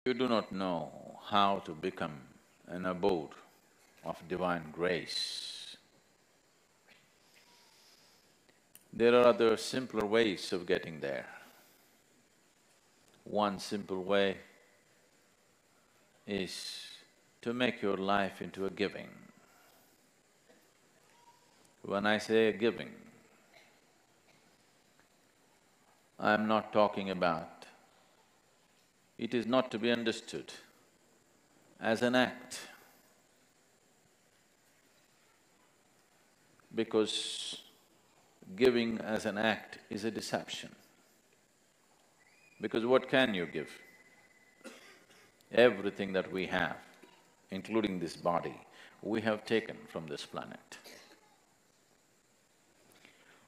You do not know how to become an abode of divine grace. There are other simpler ways of getting there. One simple way is to make your life into a giving. When I say giving, I am not talking about… It is not to be understood as an act, because giving as an act is a deception. Because what can you give? Everything that we have, including this body, we have taken from this planet.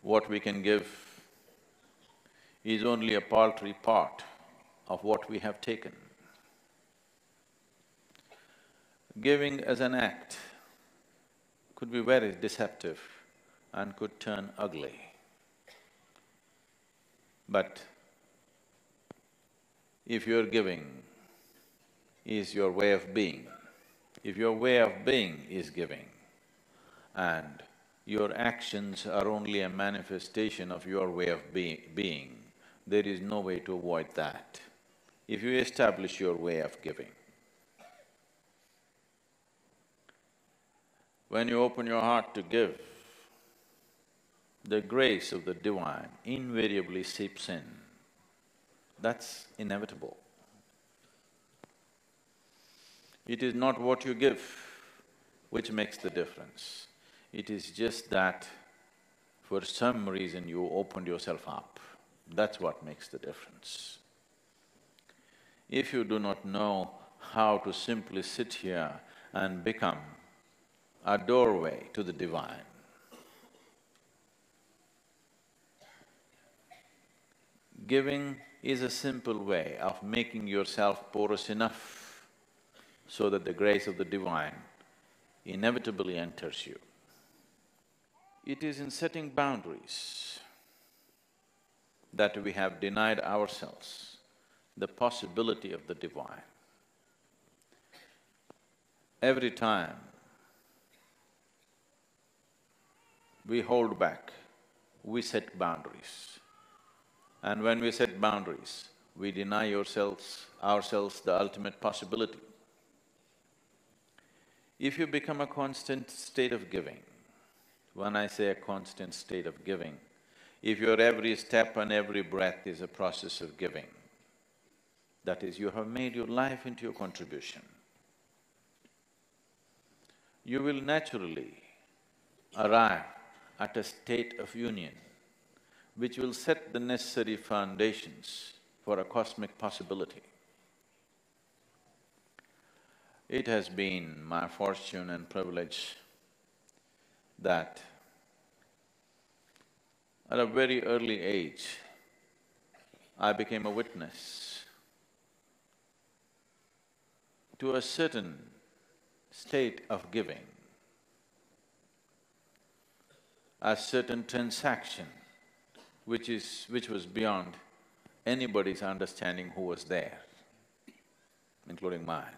What we can give is only a paltry part of what we have taken. Giving as an act could be very deceptive and could turn ugly. But if your giving is your way of being, if your way of being is giving, and your actions are only a manifestation of your way of being, there is no way to avoid that. If you establish your way of giving, when you open your heart to give, the grace of the divine invariably seeps in. That's inevitable. It is not what you give which makes the difference. It is just that for some reason you opened yourself up. That's what makes the difference. If you do not know how to simply sit here and become a doorway to the divine, giving is a simple way of making yourself porous enough so that the grace of the divine inevitably enters you. It is in setting boundaries that we have denied ourselves the possibility of the divine. Every time we hold back, we set boundaries. And when we set boundaries, we deny ourselves the ultimate possibility. If you become a constant state of giving, when I say a constant state of giving, if your every step and every breath is a process of giving, that is, you have made your life into a contribution, you will naturally arrive at a state of union which will set the necessary foundations for a cosmic possibility. It has been my fortune and privilege that at a very early age, I became a witness to a certain state of giving, a certain transaction which was beyond anybody's understanding who was there, including mine.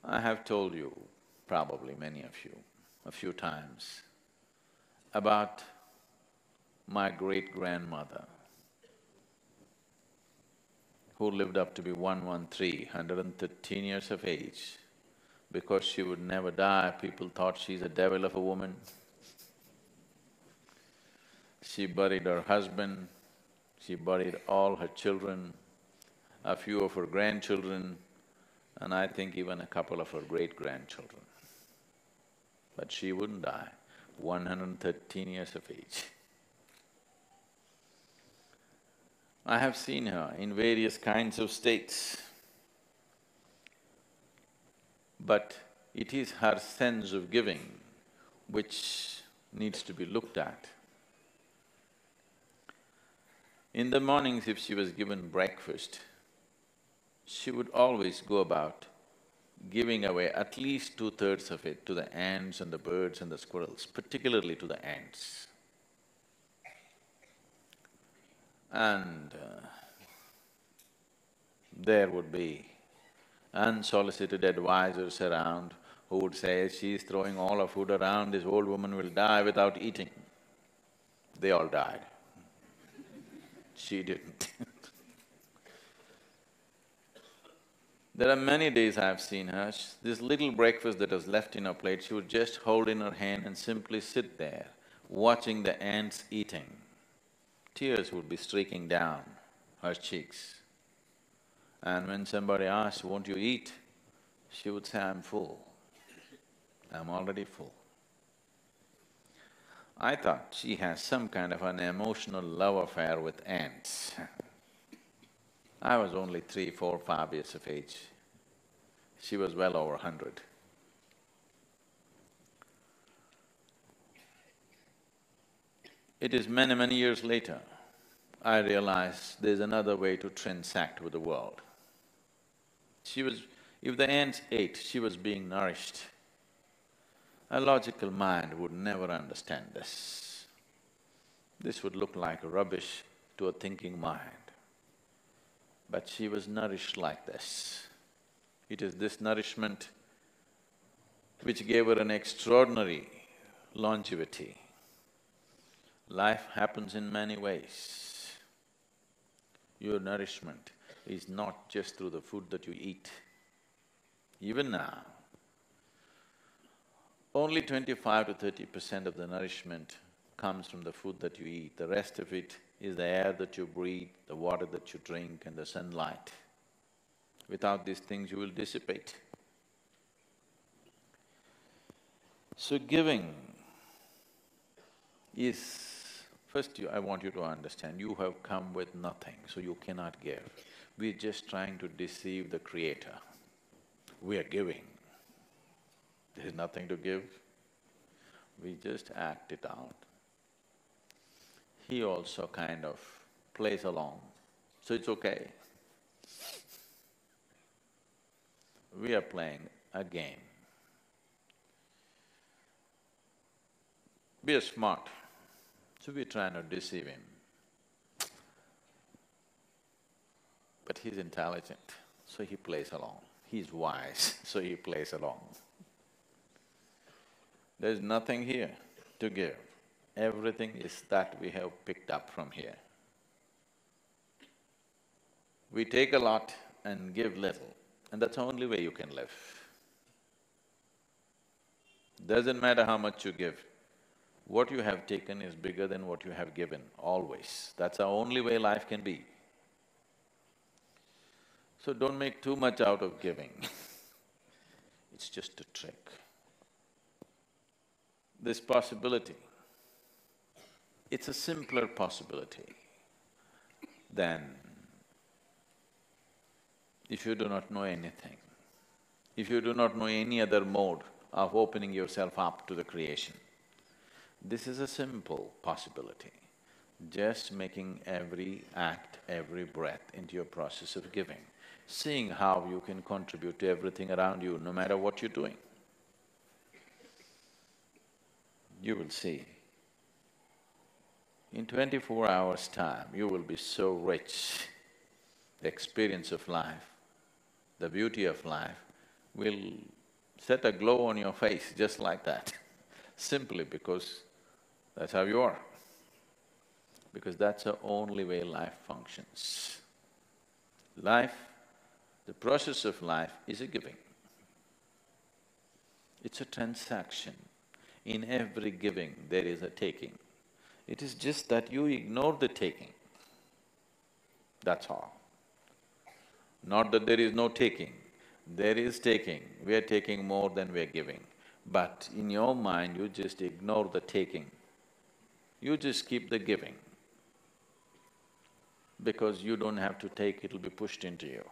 I have told you, probably many of you, a few times, about my great-grandmother who lived up to be 113 years of age. Because she would never die, people thought she's a devil of a woman. She buried her husband, she buried all her children, a few of her grandchildren, and I think even a couple of her great-grandchildren. But she wouldn't die, 113 years of age. I have seen her in various kinds of states, but it is her sense of giving which needs to be looked at. In the mornings, if she was given breakfast, she would always go about giving away at least 2/3 of it to the ants and the birds and the squirrels, particularly to the ants. And there would be unsolicited advisors around who would say, she's throwing all her food around, this old woman will die without eating. They all died. She didn't. There are many days I've seen her, this little breakfast that was left in her plate, she would just hold in her hand and simply sit there, watching the ants eating. Tears would be streaking down her cheeks. And when somebody asked, won't you eat? She would say, I'm full. I'm already full. I thought she has some kind of an emotional love affair with ants. I was only 3, 4, 5 years of age. She was well over 100. It is many, many years later, I realized there's another way to transact with the world. If the ants ate, she was being nourished. A logical mind would never understand this. This would look like rubbish to a thinking mind. But she was nourished like this. It is this nourishment which gave her an extraordinary longevity. Life happens in many ways. Your nourishment is not just through the food that you eat. Even now, only 25 to 30% of the nourishment comes from the food that you eat. The rest of it is the air that you breathe, the water that you drink and the sunlight. Without these things, you will dissipate. So giving is… First, I want you to understand, you have come with nothing, so you cannot give. We're just trying to deceive the Creator. We are giving. There's nothing to give. We just act it out. He also kind of plays along, so it's okay. We are playing a game. We are smart, so we're trying to deceive him. But he's intelligent, so he plays along. He's wise, so he plays along. There's nothing here to give. Everything is that we have picked up from here. We take a lot and give little, and that's the only way you can live. Doesn't matter how much you give, what you have taken is bigger than what you have given, always. That's the only way life can be. So don't make too much out of giving. It's just a trick. This possibility, it's a simpler possibility than if you do not know anything, if you do not know any other mode of opening yourself up to the creation. This is a simple possibility, just making every act, every breath into your process of giving, seeing how you can contribute to everything around you, no matter what you're doing. You will see, in 24 hours' time, you will be so rich. The experience of life, the beauty of life will set a glow on your face just like that, simply because that's how you are. Because that's the only way life functions. Life, the process of life is a giving. It's a transaction. In every giving, there is a taking. It is just that you ignore the taking. That's all. Not that there is no taking. There is taking. We are taking more than we are giving. But in your mind, you just ignore the taking. You just keep the giving. Because you don't have to take, it'll be pushed into you.